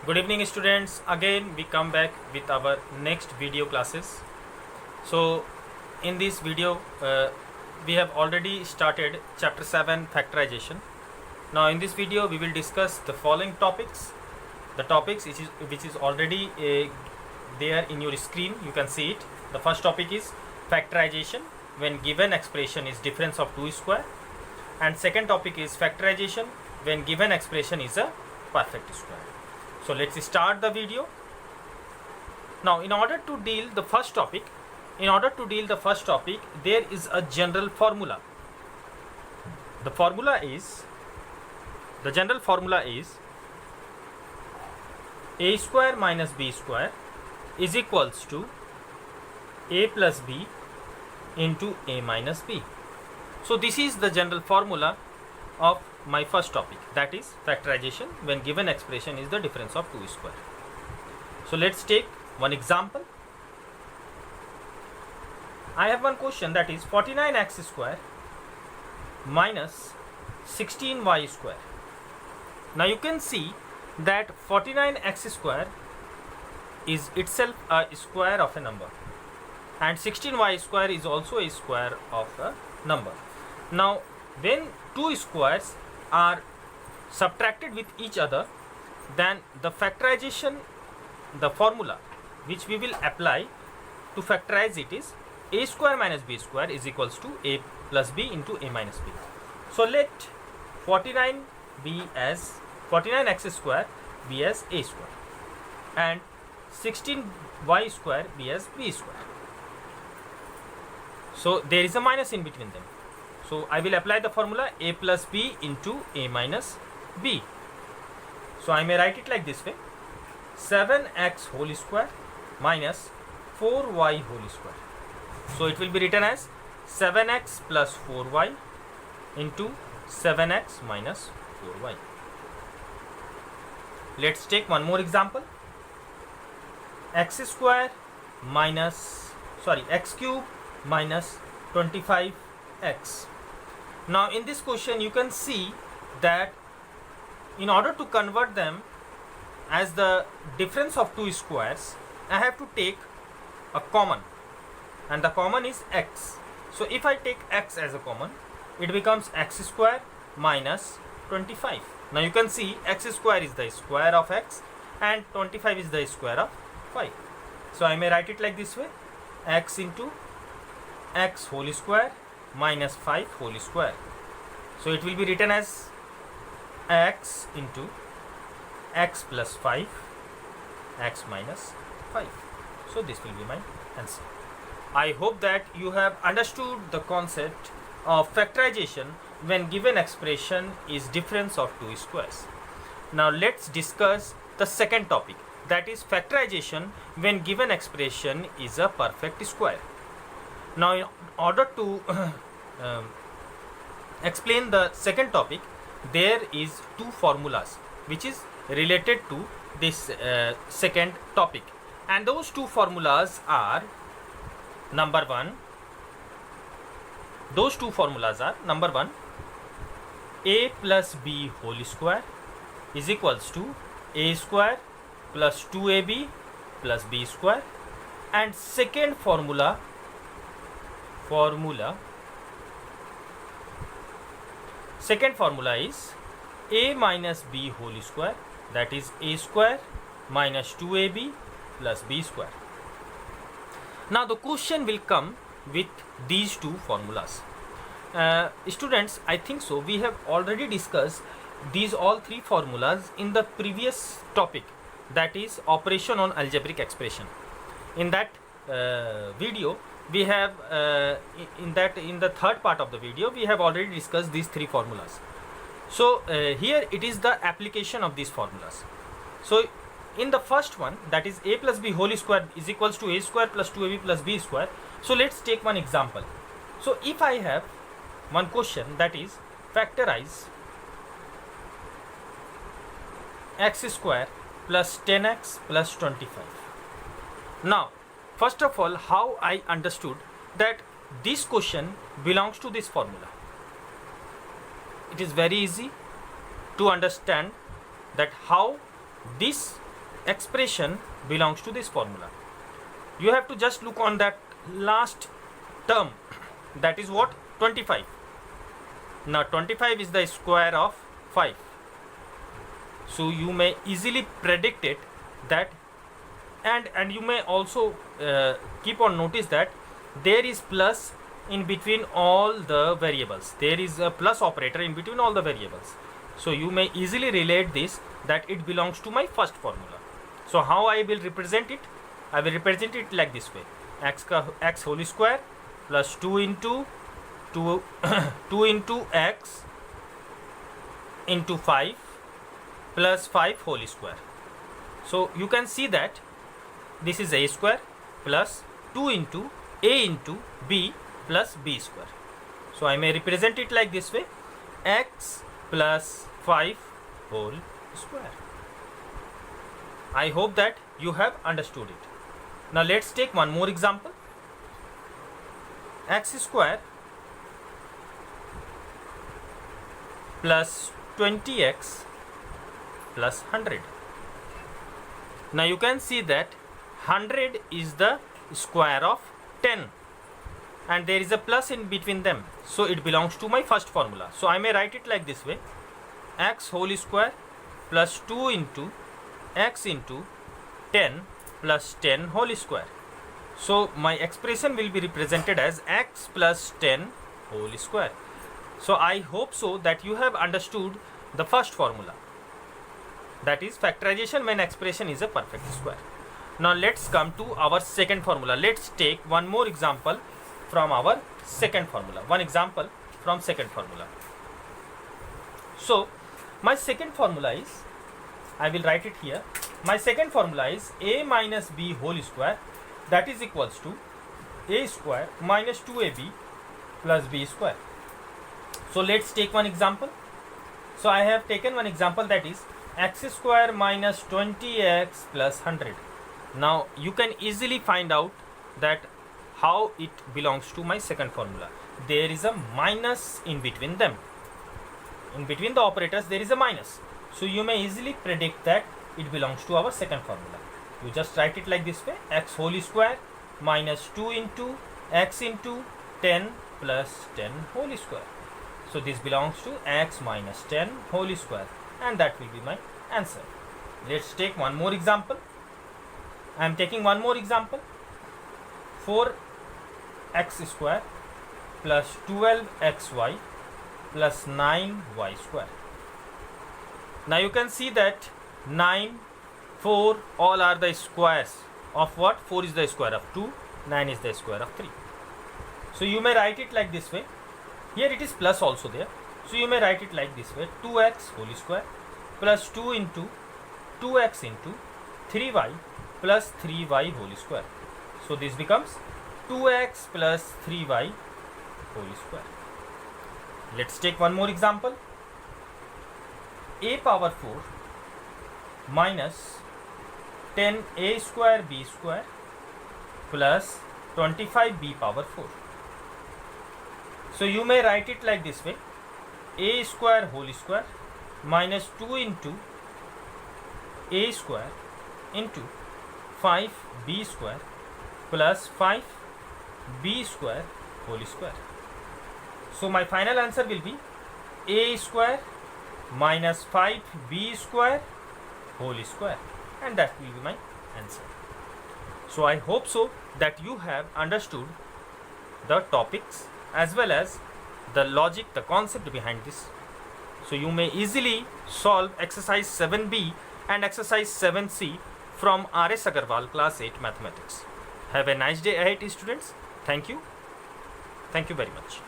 Good evening students, again we come back with our next video classes. So in this video we have already started chapter 7 factorization. Now in this video we will discuss the following topics. The topics which is already there in your screen, you can see it. The first topic is factorization when given expression is difference of 2 square, and second topic is factorization when given expression is a perfect square. So let's start the video. Now in order to deal the first topic, there is a general formula. The general formula is a square minus b square is equals to a plus b into a minus b. So this is the general formula of my first topic, that is factorization when given expression is the difference of 2 square. So let's take one example. I have one question, that is 49x square minus 16y square. Now you can see that 49x square is itself a square of a number, and 16y square is also a square of a number. Now when two squares are subtracted with each other, then the factorization, the formula which we will apply to factorize it is a square minus b square is equals to a plus b into a minus b. So let 49 be as 49x square be as a square and 16y square be as b square. So there is a minus in between them. So I will apply the formula a plus b into a minus b. So I may write it like this way: 7x whole square minus 4y whole square. So it will be written as 7x plus 4y into 7x minus 4y. Let's take one more example. X cube minus 25x. Now in this question you can see that in order to convert them as the difference of two squares, I have to take a common, and the common is x. So if I take x as a common, it becomes x square minus 25. Now you can see x square is the square of x and 25 is the square of 5. So I may write it like this way: x into x whole square minus 5 whole square. So it will be written as x into x plus 5 x minus 5. So this will be my answer. I hope that you have understood the concept of factorization when given expression is difference of two squares. Now let's discuss the second topic, that is factorization when given expression is a perfect square. Now in order to explain the second topic, there is two formulas which is related to this second topic, and those two formulas are number one, a plus b whole square is equals to a square plus 2ab plus b square, and second formula is a minus b whole square, that is a square minus 2ab plus b square. Now the question will come with these two formulas. Students, I think so we have already discussed these all three formulas in the previous topic, that is operation on algebraic expression. In that video we have in the third part of the video we have already discussed these three formulas. So here it is the application of these formulas. So in the first one, that is a plus b whole square is equals to a square plus 2ab plus b square. So let's take one example. So if I have one question, that is factorize x square plus 10x plus 25. Now first of all, how I understood that this question belongs to this formula? It is very easy to understand that how this expression belongs to this formula. You have to just look on that last term, that is what, 25. Now 25 is the square of 5, so you may easily predict it that, and you may also keep on notice that there is plus in between all the variables. There is a plus operator in between all the variables, so you may easily relate this that it belongs to my first formula. So how I will represent it? I will represent it like this way: x whole square plus 2 into 2 into x into 5 plus 5 whole square. So you can see that this is a square plus 2 into a into b plus b square. So I may represent it like this way: x plus 5 whole square. I hope that you have understood it. Now let's take one more example. X square plus 20x plus 100. Now you can see that 100 is the square of 10 and there is a plus in between them, so it belongs to my first formula. So I may write it like this way: x whole square plus 2 into x into 10 plus 10 whole square. So my expression will be represented as x plus 10 whole square. So I hope so that you have understood the first formula, that is factorization when expression is a perfect square. Now let's come to our second formula. Let's take one more example from our second formula. One example from second formula. So my second formula is, I will write it here. My second formula is a minus b whole square, that is equals to a square minus 2ab plus b square. So let's take one example. So I have taken one example, that is x square minus 20x plus 100. Now you can easily find out that how it belongs to my second formula. There is a minus in between them. In between the operators there is a minus. So you may easily predict that it belongs to our second formula. You just write it like this way: x whole square minus 2 into x into 10 plus 10 whole square. So this belongs to x minus 10 whole square, and that will be my answer. Let's take one more example. I am taking one more example: 4x square plus 12xy plus 9y square. Now you can see that 9, 4 all are the squares of what? 4 is the square of 2, 9 is the square of 3. So you may write it like this way. Here it is plus also there. So you may write it like this way: 2x whole square plus 2 into 2x into 3y plus 3y whole square. So this becomes 2x plus 3y whole square. Let's take one more example. A power 4 minus 10a square b square plus 25b power 4. So you may write it like this way: a square whole square minus 2 into a square into 5b square plus 5b square whole square. So my final answer will be a square minus 5b square whole square, and that will be my answer. So I hope so that you have understood the topics as well as the logic, the concept behind this. So you may easily solve exercise 7b and exercise 7c from R.S. Agarwal class 8 mathematics. Have a nice day ahead, students. Thank you. Thank you very much.